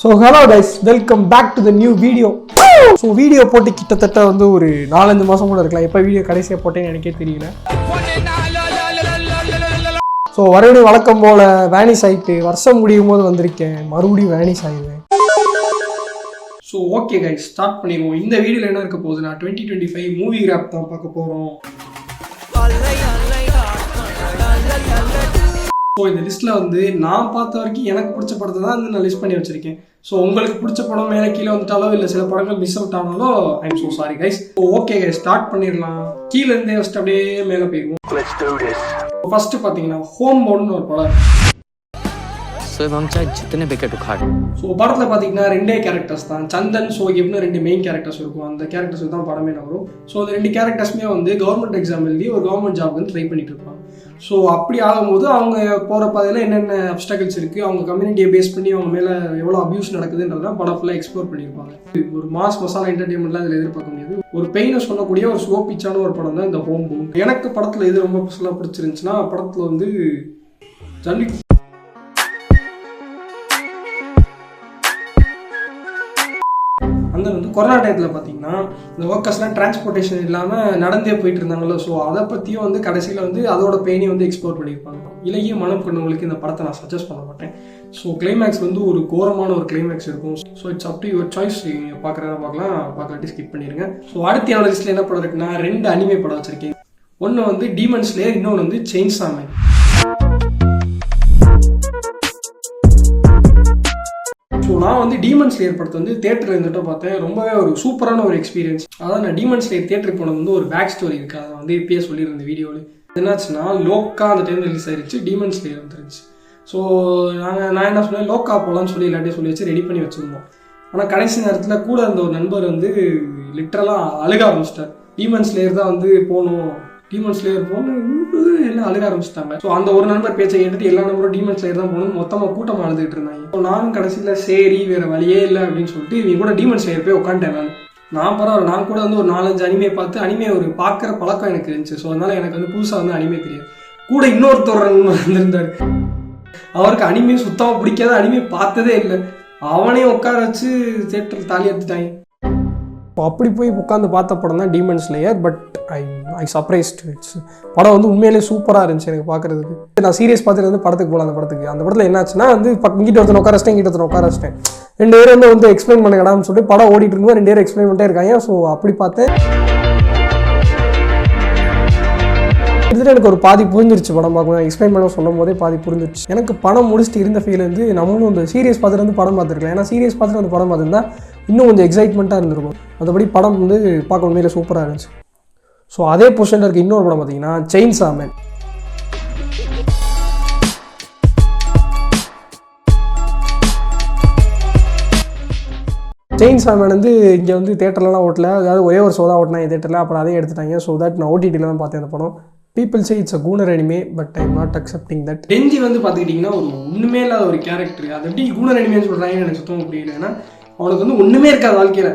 So hello guys, welcome back to the new video. So video போட்டு கிட்டத்தட்ட வந்து ஒரு 4-5 மாதம் கூட இருக்கலாம். எப்போ வீடியோ கடைசியாக போட்டேன்னு எனக்கே தெரியல. ஸோ மறுபடியும் வழக்கம் போல் வேனிஸ் ஆகிட்டு வருஷம் முடியும் போது வந்திருக்கேன், மறுபடியும் வேனிஸ் ஆகிடுவேன். ஸோ ஓகே கைஸ், ஸ்டார்ட் பண்ணிடுவோம். இந்த வீடியோவில் என்ன இருக்க போகுதுன்னா 2025 மூவி கிராப் தான் பார்க்க போகிறோம். ஸோ இந்த லிஸ்ட்டில் வந்து நான் பார்த்த வரைக்கும் எனக்கு பிடிச்ச படத்தை தான் வந்து நான் லிஸ்ட் பண்ணி வச்சுருக்கேன். ஸோ உங்களுக்கு பிடிச்ச படம் மேலே கீழே வந்துட்டாலோ இல்லை சில படங்கள் மிஸ் அவுட் ஆனாலோ I am so sorry guys. Okay guys, start பண்ணிடலாம். கீழேருந்தே ஃபஸ்ட் அப்படியே மேலே போயிடுவோம். ஃபஸ்ட்டு பார்த்தீங்கன்னா ஹோம் போர்டுன்னு ஒரு படம். ஸோ படத்தில் பார்த்தீங்கன்னா 2 கேரக்டர்ஸ் தான், சந்தன் சோகிப்னு 2 மெயின் கேரக்டர்ஸ் இருக்கும். அந்த கேரக்டர்ஸ் தான் படமே வரும். ஸோ அந்த 2 கேரக்டர்ஸுமே வந்து கவர்மெண்ட் எக்ஸாம் எழுதி ஒரு கவர்மெண்ட் ஜாப் வந்து ட்ரை பண்ணிட்டு இருப்பாங்க. ஸோ அப்படி ஆகும்போது அவங்க போகிற பாதையில் என்னென்ன அப்டக்கிள்ஸ் இருக்குது, அவங்க கம்யூனிட்டியை பேஸ் பண்ணி அவங்க மேலே எவ்வளோ அபியூஸ் நடக்குதுன்றதான் படம் ஃபுல்லாக எக்ஸ்ப்ளோர் பண்ணியிருப்பாங்க. ஒரு மசாலா என்டர்டெயின்மெண்ட்லாம் இதில் எதிர்பார்க்க முடியாது. ஒரு பெயினை சொல்லக்கூடிய ஒரு ஸ்லோ பிச்சான ஒரு படம் தான் இந்த ஹோம் போர்டு. எனக்கு படத்தில் எது ரொம்ப பர்சனலாக பிடிச்சிருந்துச்சுன்னா, படத்தில் வந்து அந்த வந்து கொரோனா டயத்தில் பார்த்தீங்கன்னா இந்த ஒர்க்கர்ஸ்லாம் டிரான்ஸ்போர்ட்டேஷன் இல்லாமல் நடந்தே போயிட்டு இருந்தாங்களோ. ஸோ அதை பற்றியும் வந்து கடைசியில் வந்து அதோட பெயினையும் வந்து எக்ஸ்ப்ளோர் பண்ணியிருப்பாங்க. இலகிய மனம் கொண்டவங்களுக்கு இந்த படத்தை நான் சஜஸ்ட் பண்ண மாட்டேன். ஸோ கிளைமேக்ஸ் வந்து ஒரு கோரமான ஒரு கிளைமேக்ஸ் இருக்கும். So it's up to your choice. நீங்கள் பார்க்குறதா பார்க்கலாட்டி ஸ்கிப் பண்ணிடுங்க. ஸோ அடுத்த என்னோட லிஸ்ட்டில் என்ன படம் இருக்குன்னா 2 அனிமே படம் வச்சுருக்கேன். ஒன்று வந்து டீமன் ஸ்லேயர், இன்னொன்று வந்து செயின்சா மேன். ஸோ நான் வந்து டீமன் ஸ்லேயர் படத்தை வந்து தேட்டரில் இருந்துட்டு பார்த்தேன். ரொம்பவே ஒரு சூப்பரான ஒரு எக்ஸ்பீரியன்ஸ். அதாவது நான் டீமன் ஸ்லேயர் தேட்டருக்கு போனது வந்து ஒரு பேக் ஸ்டோரி இருக்குது. அதை வந்து இப்பயே சொல்லியிருந்தேன் வீடியோவில். என்னாச்சுன்னா லோக்கா அந்த டைம் ரிலீஸ் ஆயிடுச்சு, டீமன் ஸ்லேயர் வந்துருச்சு. ஸோ நான் என்ன சொன்னேன், லோக்கா போகலான்னு சொல்லி எல்லாத்தையும் சொல்லி வச்சு ரெடி பண்ணி வச்சுருந்தோம். ஆனால் கடைசி நேரத்தில் கூட அந்த ஒரு நண்பர் வந்து லிட்டரலாக அழுக ஆரம்பிச்சிட்டார். டீமன் ஸ்லேயர் தான் வந்து போகணும், டீமன் ஸ்லேயர் போகணும் எல்லாம் அழுக ஆரம்பிச்சிட்டாங்க. ஸோ அந்த ஒரு நண்பர் பேச்சை கேட்டுட்டு எல்லா நம்பரும் டீமன் ஸ்லேயர் தான் போகணும் மொத்தமாக கூட்டமாக அழுதுட்டு இருந்தாங்க. ஸோ நானும் கடைசியில் சரி வேறு வழியே இல்லை அப்படின்னு சொல்லிட்டு இவங்க கூட டீமன் ஸ்லேயர் போய் உட்காந்துட்டேன். நான் பரவாயில்ல, நான் கூட வந்து ஒரு 4-5 அனிமே பார்த்து அனிமே ஒரு பார்க்குற பழக்கம் எனக்கு இருந்துச்சு. ஸோ அதனால் எனக்கு வந்து புதுசாக வந்து அனிமே தெரியாது. கூட இன்னொருத்தர் வந்திருந்தார். அவருக்கு அனிமே சுத்தமாக பிடிக்காத, அனிமே பார்த்ததே இல்லை. அவனே உட்கார வச்சு தேட்டரில் தாலி எடுத்துட்டாங்க. அப்படி போய் உட்காந்து பார்த்த படம் தான் demon slayer. But I surprised. படம் வந்து உண்மையிலே சூப்பராக இருந்துச்சு எனக்கு பார்க்குறதுக்கு. நான் சீரியஸ் பார்த்துட்டு வந்து படத்துக்கு போகலாம். அந்த படத்தில் என்னாச்சுன்னா வந்து இங்கிட்ட ஒருத்தன் உட்கார வச்சிட்டேன், இங்கிட்ட ஒருத்தன் உட்கார வச்சிட்டேன். 2 பேரும் வந்து எக்ஸ்பிளைன் பண்ணுங்கடான்னு சொல்லிட்டு படம் ஓடிட்டு இருக்கும்போது 2 பேரும் எக்ஸ்பிளைன் பண்ணிட்டே இருக்காங்க. ஸோ அப்படி பார்த்தேன். கிட்டத்தட்ட எனக்கு ஒரு பாதி புரிஞ்சிருச்சு படம் பார்க்கணும். எக்ஸ்பிளைன் பண்ண சொல்லும் போதே பாதி புரிஞ்சிருச்சு. எனக்கு படம் முடிச்சுட்டு இருந்த ஃபீல் வந்து நம்மளும் இந்த சீரியஸ் பார்த்துட்டு வந்து படம் பார்த்துருக்கலாம். ஏன்னா சீரியஸ் பார்த்துட்டு வந்து படம் பார்த்துருந்தா இன்னும் கொஞ்சம் எக்ஸைட்மெண்ட்டாக இருந்திருக்கும். மற்றபடி படம் வந்து பார்க்க உண்மையிலே சூப்பராக இருந்துச்சு. ஸோ அதே பொசிஷனில் இருக்க இன்னொரு படம் பார்த்தீங்கன்னா செயின்சா மேன். செயின்சா மேன் வந்து இங்கே வந்து தேட்டர்லாம் ஓட்டல, அதாவது ஒரே ஒரு ஷோ தான் ஓட்டினாங்க தேட்டரில். அப்புறம் அதே எடுத்துட்டாங்க. ஸோ தட் நான் ஓடிடியில் தான் பார்த்தேன் அந்த படம். People say it's a gooner anime, but I am not accepting that. Denji வந்து பார்த்துக்கிட்டிங்கன்னா ஒரு ஒன்றுமே இல்லாத ஒரு கேரக்டர். அது எப்படி கூனர் அனிமேன்னு சொல்கிறாங்கன்னு எனக்கு சுத்தமாக புரியல. ஏன்னா அவனுக்கு வந்து ஒன்றுமே இருக்காது வாழ்க்கையில்.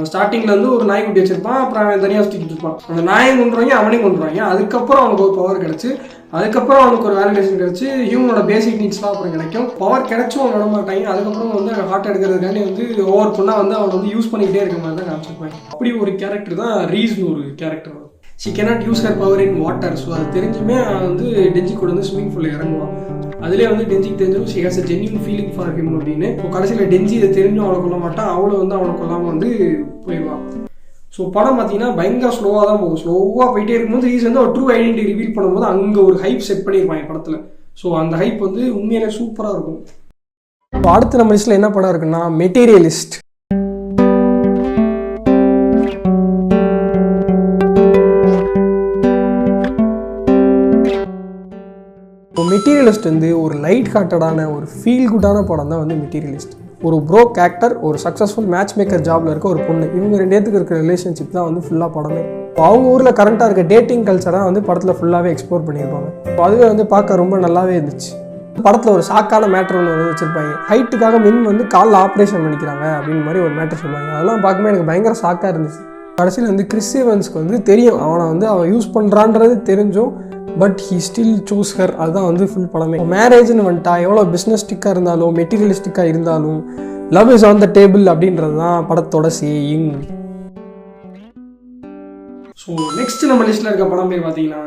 ஸ்டார்டிங்கில் வந்து ஒரு நாய்க்குட்டி வச்சிருப்பான், அப்புறம் அவன் தனியாக சுற்றிக்கிட்டு இருப்பான். அந்த நாயும் கொண்டுருவாங்க, அவனையும் கொண்டுருவாங்க. அதுக்கப்புறம் அவனுக்கு ஒரு பவர் கிடச்சி, அதுக்கப்புறம் அவனுக்கு ஒரு வேலிடேஷன் கிடச்சி, ஹியூமனோட பேசிக் நீட்ஸ்லாம் அப்புறம் கிடைக்கும். பவர் கிடைச்சும் அவன் விட மாட்டாங்க. அதுக்கப்புறம் வந்து ஹார்ட் எடுக்கிறதுக்காண்டி வந்து ஒவ்வொரு பொண்ணாக வந்து அவனை வந்து யூஸ் பண்ணிக்கிட்டே இருக்க மாதிரி தான் காமிச்சிருப்பாங்க. அப்படி ஒரு கேரக்டர் தான் ரீஸ்னு ஒரு character. She cannot use her power in water. So அது தெரிஞ்சுமே வந்து டெஞ்சி கூட வந்து ஸ்விம்மிங் பூலில் இறங்குவான். அதிலே வந்து டெஞ்சிக்கு தெரிஞ்சிடும் she has a genuine feeling for him அப்படின்னு. ஸோ கடைசியில் டெஞ்சி இதை தெரிஞ்சும் அவளை கொல்ல மாட்டான், அவளும் வந்து அவனை கொல்லாமல் வந்து போயிடுவான். ஸோ படம் பார்த்தீங்கன்னா பயங்கர ஸ்லோவாக தான் போகும். ஸ்லோவாக போயிட்டே இருக்கும்போது ரீஸ் வந்து ஒரு ட்ரூ ஐடென்டிட்டி ரிவீல் பண்ணும்போது அங்கே ஒரு ஹைப் செட் பண்ணியிருப்பாங்க படத்தில். ஸோ அந்த ஹைப் வந்து உண்மையிலே சூப்பராக இருக்கும். ஸோ அடுத்து நம்ம லிஸ்ட்டில் என்ன படம் இருக்குன்னா மெட்டீரியலிஸ்ட். மெட்டீரியலிஸ்ட் வந்து ஒரு லைட் ஹார்ட்டடான ஒரு ஃபீல் குட்டான படம் தான் வந்து மெட்டீரியலிஸ்ட். ஒரு ப்ரோக் ஆக்டர், ஒரு சக்ஸஸ்ஃபுல் மேட்ச் மேக்கர் ஜாபில் இருக்க ஒரு பொண்ணு, இவங்க 2 பேத்துக்கு இருக்கிற ரிலேஷன்ஷிப் தான் வந்து ஃபுல்லாக படமே. அவங்க ஊரில் கரண்ட்டாக இருக்க டேட்டிங் கல்ச்சராக வந்து படத்தில் ஃபுல்லாகவே எக்ஸ்ப்ளோர் பண்ணியிருப்பாங்க. அதுவே வந்து பார்க்க ரொம்ப நல்லாவே இருந்துச்சு. படத்தில் ஒரு ஷாக்கான மேட்ரு ஒன்று வந்து வச்சுருப்பாங்க. ஹைட்டுக்காக மின் வந்து காலில் ஆப்ரேஷன் பண்ணிக்கிறாங்க அப்படின்னு மாதிரி ஒரு மேட்ரு சொல்லுவாங்க. அதெல்லாம் பார்க்கும்போது எனக்கு பயங்கர ஷாக்காக இருந்துச்சு. கடைசியில் வந்து கிறிஸ் எவன்ஸ்க்கு வந்து தெரியும் அவனை வந்து அவன் யூஸ் பண்ணுறான்றது தெரிஞ்சும் but he still choose her. அதுதான் வந்து ஃபுல் படமே. மேரேஜ்னு வந்துட்டா எவ்வளோ பிஸ்னஸ்டிக்காக இருந்தாலும் மெட்டீரியலிஸ்டிக்காக இருந்தாலும் love is on the table அப்படின்றது தான் படத்தோட சேயிங். ஸோ நெக்ஸ்ட் நம்ம லிஸ்ட்டில் இருக்க படம் பேர் பார்த்தீங்கன்னா,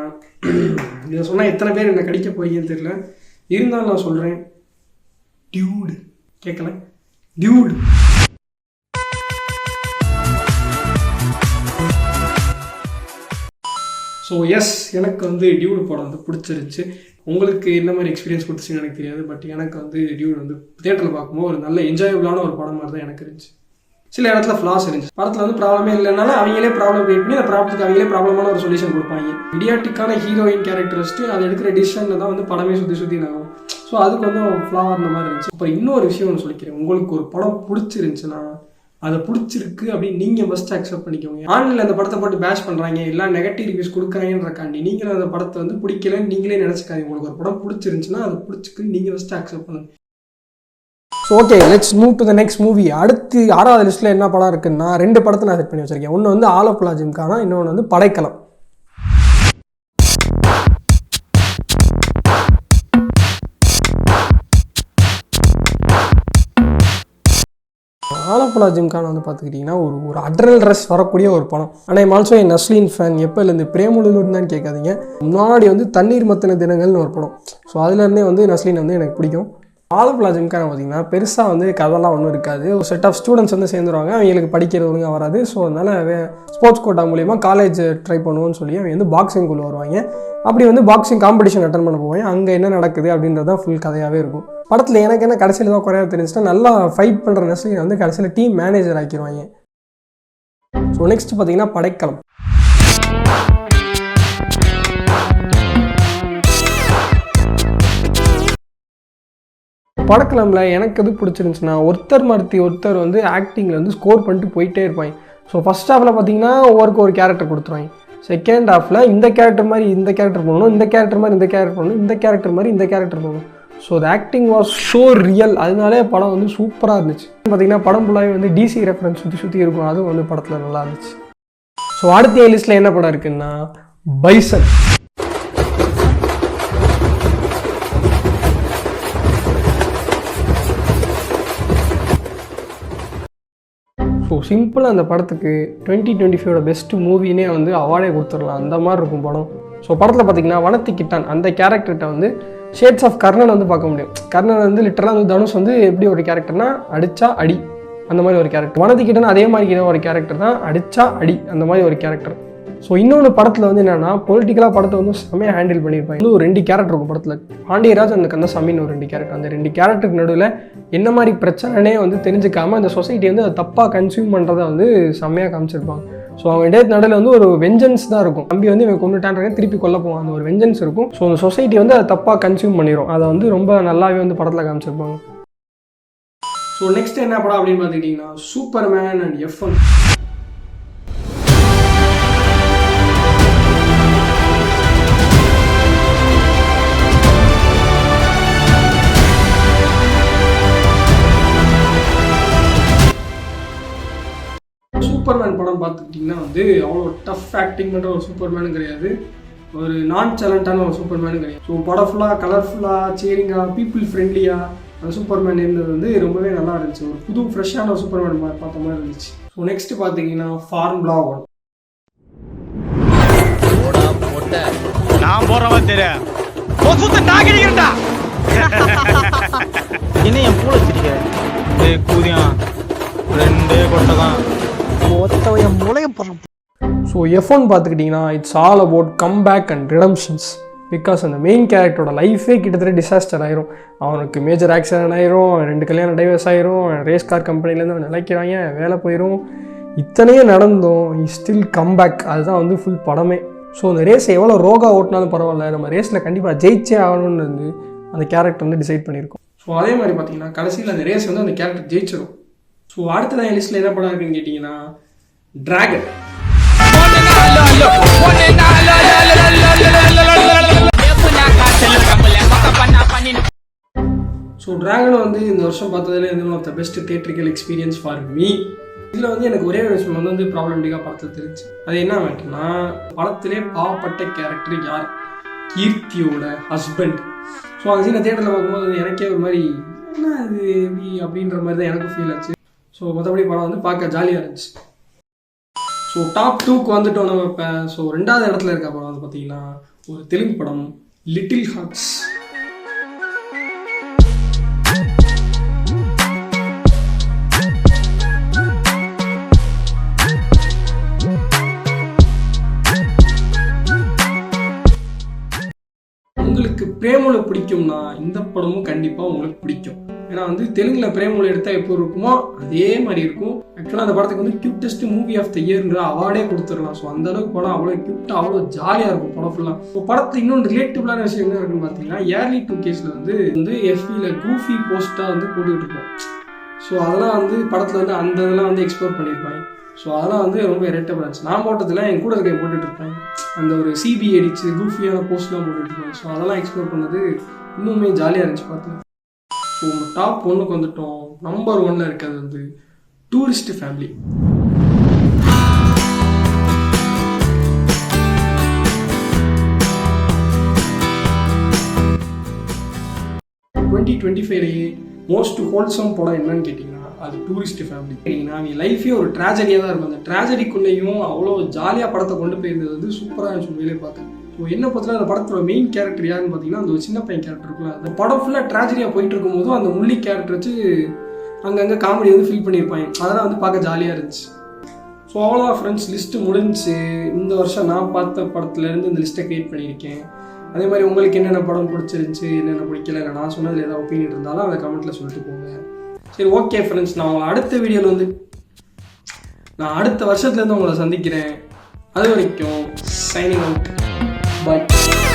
இதை சொன்னால் எத்தனை பேர் என்ன கடிக்க போறீங்கன்னு தெரியல, இருந்தாலும் நான் சொல்கிறேன், டியூடு. கேட்கல, டியூடு. ஸோ எஸ், எனக்கு வந்து டியூடு படம் வந்து பிடிச்சிருச்சு. உங்களுக்கு என்ன மாதிரி எக்ஸ்பீரியன்ஸ் கொடுத்துச்சுன்னு எனக்கு தெரியாது, பட் எனக்கு வந்து டியூடு வந்து தேட்டரில் பார்க்கும்போது ஒரு நல்ல என்ஜாயபிளான ஒரு படம் மாதிரி தான் எனக்கு இருந்துச்சு. சில இடத்துல ஃப்ளாஸ் இருந்துச்சு. படத்தில் வந்து ப்ராப்ளமே இல்லைனாலும் அவங்களே ப்ராப்ளம் கிரியேட் பண்ணி அந்த ப்ராப்ளத்துக்கு அவங்களே ப்ராப்ளமான ஒரு சொல்யூஷன் கொடுப்பாங்க. இடியாட்டிக்கான ஹீரோயின் கேரக்டர் வச்சுட்டு அதை எடுக்கிற டிசிஷனில் தான் வந்து படமே சுற்றி ஆகும். ஸோ அதுக்கு வந்து ஃப்ளா அந்த மாதிரி இருந்துச்சு. அப்புறம் இன்னொரு விஷயம் ஒன்று சொல்லிக்கிறேன், உங்களுக்கு ஒரு படம் பிடிச்சிருந்துச்சுன்னா அதை பிடிச்சிருக்கு அப்படின்னு நீங்கள் ஃபஸ்ட்டு அக்செப்ட் பண்ணிக்கோங்க. ஆன்லைனில் அந்த படத்தை போட்டு பேஷ் பண்ணுறாங்க, எல்லாம் நெகட்டிவ் ரிவ்யூஸ் கொடுக்குறாங்கன்றக்காண்டி நீங்களும் அந்த படத்தை வந்து பிடிக்கலன்னு நீங்களே நினச்சிக்காதீங்க. உங்களுக்கு ஒரு படம் பிடிச்சிருந்துச்சுன்னா அதை பிடிச்சிக்கு நீங்கள் ஃபஸ்ட்டு அக்செப்ட் பண்ணுங்க. So okay, let's move to the next movie. அடுத்து 6வது லிஸ்ட்டில் என்ன படம் இருக்குன்னா, 2 படத்தை நான் செட் பண்ணி வச்சிருக்கேன். ஒன்று வந்து ஆலப்புழா ஜிம்கானா, இன்னொன்று வந்து படைக்கலம். ஆலப்புழா ஜிம்கானா வந்து பார்த்துக்கிட்டிங்கன்னா ஒரு அட்ரனல் ரஷ் வரக்கூடிய ஒரு படம். ஆனால் ஐம் ஆல்சோ என் நஸ்லீன் ஃபேன். எப்போலேருந்து பிரேமுலூர் தான் கேட்காதீங்க. முன்னாடி வந்து தண்ணீர் மத்தின தினங்கள்னு ஒரு படம். ஸோ அதுலேருந்தே வந்து நஸ்லீன் வந்து எனக்கு பிடிக்கும். ஆலப்புழா ஜிம்கானா பார்த்திங்கன்னா பெருசாக வந்து கதைலாம் ஒன்றும் இருக்காது. ஒரு செட் ஆஃப் ஸ்டூடெண்ட்ஸ் வந்து சேர்ந்துருவாங்க, அவங்களுக்கு படிக்கிறது ஒழுங்காக வராது. ஸோ அதனால் ஸ்போர்ட்ஸ் கோட்டா மூலிமா காலேஜ் ட்ரை பண்ணுவோன்னு சொல்லி அவங்க வந்து பாக்ஸிங் குள்ள வருவாங்க. அப்படி வந்து பாக்ஸிங் காம்படிஷன் அட்டன் பண்ண போவாங்க. அங்கே என்ன நடக்குது அப்படின்றது தான் ஃபுல் கதையாகவே இருக்கும். படத்தில் எனக்கு என்ன கடைசியில் தான் குறையாக தெரிஞ்சுன்னா, நல்லா ஃபைட் பண்ணுற நெஸ்லின் வந்து கடைசியில் டீம் மேனேஜர் ஆக்கிடுவாங்க. ஸோ நெக்ஸ்ட் பார்த்திங்கன்னா படைக்கலம். படக்கலமில் எனக்கு எது பிடிச்சிருந்துச்சுன்னா, ஒருத்தர் மாற்றி ஒருத்தர் வந்து ஆக்டிங்கில் வந்து ஸ்கோர் பண்ணிட்டு போயிட்டே இருப்பாங்க. ஸோ ஃபஸ்ட் ஹாஃபில் பார்த்தீங்கன்னா ஒவ்வொருக்கு ஒரு கேரக்டர் கொடுத்துருவாங்க. செகண்ட் ஹாஃபில் இந்த கேரக்டர் மாதிரி இந்த கேரக்டர் பண்ணணும், இந்த கேரக்டர் மாதிரி இந்த கேரக்டர் பண்ணணும், இந்த கேரக்டர் மாதிரி இந்த கேரக்டர் பண்ணணும். So the acting was so real. அதனாலே படம் வந்து சூப்பராக இருந்துச்சு. பார்த்தீங்கன்னா படம் ஃபுல்லாகவே வந்து டிசி ரெஃபரன்ஸ் சுற்றி இருக்கும். அதுவும் வந்து படத்தில் நல்லா இருந்துச்சு. ஸோ அடுத்த லிஸ்ட்டில் என்ன படம் இருக்குன்னா, பைசன். ஸோ சிம்பிளாக அந்த படத்துக்கு 2025 பெஸ்ட் மூவினே வந்து அவார்டே கொடுத்துடலாம், அந்த மாதிரி இருக்கும் படம். ஸோ படத்தில் பார்த்திங்கன்னா வனத்திக்கிட்டான் அந்த கேரக்டர்கிட்ட வந்து ஷேட்ஸ் ஆஃப் கர்ணன் வந்து பார்க்க முடியும். கர்ணன் வந்து லிட்டரலாக வந்து தனுஷ் வந்து எப்படி ஒரு கேரக்டர்னா அடித்தா அடி அந்த மாதிரி ஒரு கேரக்டர். வனத்திக்கிட்டான் அதே மாதிரி ஒரு கேரக்டர் தான், அடித்தா அடி அந்த மாதிரி ஒரு கேரக்டர். ஸோ இன்னொன்று படத்தில் வந்து என்னென்னா, பொலிட்டிக்கலாக படத்தை வந்து செம்மையாக ஹேண்டில் பண்ணியிருப்பாங்க. இன்னும் ஒரு 2 கேரக்டர் இருக்கும் படத்தில், பாண்டியராஜ் அந்த கந்தசாமின்னு ஒரு 2 கேரக்டர். அந்த 2 கேரக்டருக்கு நடுவில் என்ன மாதிரி பிரச்சனைனே வந்து தெரிஞ்சுக்காமல் அந்த சொசைட்டி வந்து அதை தப்பாக கன்சியூம் பண்ணுறதை வந்து செம்மையாக காமிச்சிருப்பாங்க. ஸோ அவங்க இடையே நடுவில் வந்து ஒரு வெஞ்சன்ஸ் தான் இருக்கும். தம்பி வந்து இவன் கொண்டுட்டான்றதை திருப்பி கொல்ல போவான், அந்த ஒரு வெஞ்சன்ஸ் இருக்கும். ஸோ அந்த சொசைட்டி வந்து அதை தப்பாக கன்சியூம் பண்ணிடும். அதை வந்து ரொம்ப நல்லாவே வந்து படத்தில் காமிச்சிருப்பாங்க. ஸோ நெக்ஸ்ட் என்ன படம் அப்படின்னு பார்த்துக்கிட்டிங்கன்னா, சூப்பர்மேன் அண்ட் F1. சூப்பர்மேன் படம் பார்த்துக்கிட்டிங்கன்னா வந்து அவ்வளோ டஃப் ஆக்டிங் பண்ணுற ஒரு சூப்பர்மேனும் கிடையாது, ஒரு நான் சேலண்டான ஒரு சூப்பர்மேனும் கிடையாது. ஸோ படம் ஃபுல்லாக கலர்ஃபுல்லாக சேரிங்காக பீப்புள் ஃப்ரெண்ட்லியாக அந்த சூப்பர்மேன் இருந்தது வந்து ரொம்பவே நல்லா இருந்துச்சு. ஒரு புது ஃப்ரெஷ்ஷான ஒரு சூப்பர்மேன் பார்த்த மாதிரி இருந்துச்சு. ஸோ நெக்ஸ்ட் பார்த்தீங்கன்னா ஃபார்முலா 1. நான் போறவன் தெரியும் என்ன என் பூல வச்சிருக்கேன் கூதியம் 2 கொட்டதான். ஸோ F1 பார்த்துக்கிட்டிங்கன்னா it's all about comeback and redemptions. Because அந்த மெயின் கேரக்டரோட லைஃபே கிட்டத்தட்ட டிசாஸ்டர் ஆயிரும். அவனுக்கு மேஜர் ஆக்சிடென்ட் ஆயிரும், 2 கல்யாணம் டைவர்ஸ் ஆயிரும், ரேஸ் கார் கம்பெனிலேருந்து அவன் நிலைக்கிறாங்க, வேலை போயிடும். இத்தனையும் நடந்தும் ஸ்டில் கம்பேக். அதுதான் வந்து ஃபுல் படமே. ஸோ அந்த ரேஸை எவ்வளோ ரோகா ஓட்டினாலும் பரவாயில்ல, நம்ம ரேஸில் கண்டிப்பாக ஜெயிச்சே ஆகணும்னு வந்து அந்த கேரக்டர் வந்து டிசைட் பண்ணியிருக்கோம். ஸோ அதே மாதிரி பார்த்தீங்கன்னா கடைசியில் அந்த ரேஸ் வந்து அந்த கேரக்டர் ஜெயிச்சிடும். ஸோ அடுத்த என் லிஸ்ட்டில் என்ன படம் இருக்குன்னு கேட்டிங்கன்னா, டிராகன். ஸோ டிராகன் வந்து இந்த வருஷம் பார்த்ததுல one of the best theatrical experience for me. இதில் வந்து எனக்கு ஒரே ஒரு விஷயம் வந்து ப்ராப்ளமேட்டிக்காக படத்தில் தெரிஞ்சு, அது என்ன ஆகிட்டுனா, படத்திலே பாவப்பட்ட கேரக்டர் யார், கீர்த்தியோட ஹஸ்பண்ட். ஸோ அந்த சீனை தியேட்டரில் பார்க்கும்போது எனக்கே ஒரு மாதிரி இது எப்படி அப்படின்ற மாதிரி தான் எனக்கு ஃபீல் ஆச்சு. ஸோ மற்றபடி படம் வந்து பார்க்க ஜாலியாக இருந்துச்சு. ஸோ டாப் 2க்கு வந்துட்டோம் நம்ம இப்போ. ஸோ 2வது இடத்துல இருக்க படம் வந்து பார்த்தீங்கன்னா ஒரு தெலுங்கு படம், லிட்டில் ஹார்ட்ஸ். உங்களுக்கு பிரேமலு பிடிக்கும்னா இந்த படமும் கண்டிப்பாக உங்களுக்கு பிடிக்கும். ஏன்னா வந்து தெலுங்குல பிரேமலு எடுத்தால் எப்போ இருக்குமோ அதே மாதிரி இருக்கும். ஆக்சுவலாக அந்த படத்துக்கு வந்து கியூட்டஸ்ட் மூவி ஆஃப் த இயர்ன்ற அவார்டே கொடுத்துடலாம். ஸோ அந்த அளவுக்கு படம் அவ்வளோ கியூட்டாக அவ்வளோ ஜாலியாக இருக்கும் படம் ஃபுல்லாக. இப்போ படத்துக்கு இன்னொன்று ரிலேட்டிவ்லான விஷயம் என்ன இருக்குன்னு பார்த்தீங்கன்னா, ஏர்லி 2Ks வந்து எஃபியில் கூஃபி போஸ்ட்டாக வந்து போட்டுக்கிட்டு இருக்கோம். ஸோ அதெல்லாம் வந்து படத்தில் வந்து அந்த இதெல்லாம் வந்து எக்ஸ்ப்ளோர் பண்ணியிருப்பாங்க. ஸோ அதெல்லாம் வந்து ரொம்ப ரெட்டபிள் இருந்துச்சு. நான் போட்டதில் என் கூட இருக்க போட்டுட்டு இருப்பேன். அந்த ஒரு சிபி அடிச்சு கூஃபியான போஸ்ட்லாம் போட்டுட்டு இருப்பேன். ஸோ அதெல்லாம் எக்ஸ்ப்ளோர் பண்ணது இன்னுமே ஜாலியாக இருந்துச்சு பார்த்து. ஸோ டாப் 1க்கு வந்துட்டோம். நம்பர் 1ல இருக்கிறது வந்து டூரிஸ்ட் ஃபேமிலி. மோஸ்ட் ஹோல்சம் படம் என்னன்னு கேட்டிங்கன்னா அது டூரிஸ்ட் ஃபேமிலி. அவங்க லைஃபே ஒரு ட்ராஜடியாக தான் இருக்கும். அந்த ட்ராஜடிக்குள்ளேயும் அவ்வளோ ஜாலியாக படத்தை கொண்டு போயிருந்தது வந்து சூப்பராக இருந்துச்சு உண்மையிலே பார்க்க. ஸோ என்ன பார்த்தா அந்த படத்தோட மெயின் கேரக்டர் யாருன்னு பார்த்தீங்கன்னா அந்த ஒரு சின்ன பையன் கேரக்டர் இருக்குல்ல. அந்த படம் ஃபுல்லாக ட்ராஜடியாக போயிட்டு இருக்கும்போதும் அந்த முள்ளி கேரக்டர் வச்சு அங்கங்கே காமெடி வந்து ஃபீல் பண்ணியிருப்பாங்க. அதெல்லாம் வந்து பார்க்க ஜாலியாக இருந்துச்சு. ஸோ அவ்வளோதான் ஃப்ரெண்ட்ஸ், லிஸ்ட்டு முடிஞ்சு. இந்த வருஷம் நான் பார்த்த படத்துலேருந்து இந்த லிஸ்ட்டை க்ரியேட் பண்ணியிருக்கேன். அதே மாதிரி உங்களுக்கு என்னென்ன படம் பிடிச்சிருந்துச்சு, என்னென்ன பிடிக்கல, இல்லை நான் சொன்னதில் ஏதாவது ஒப்பீனியன் இருந்தாலும் அதை கமெண்ட்டில் சொல்லிட்டு போங்க. சரி, ஓகே ஃப்ரெண்ட்ஸ், நான் உங்களை அடுத்த வீடியோவில் வந்து நான் அடுத்த வருஷத்துலேருந்து உங்களை சந்திக்கிறேன். அது வரைக்கும் சைனிங் அவுட். Bye.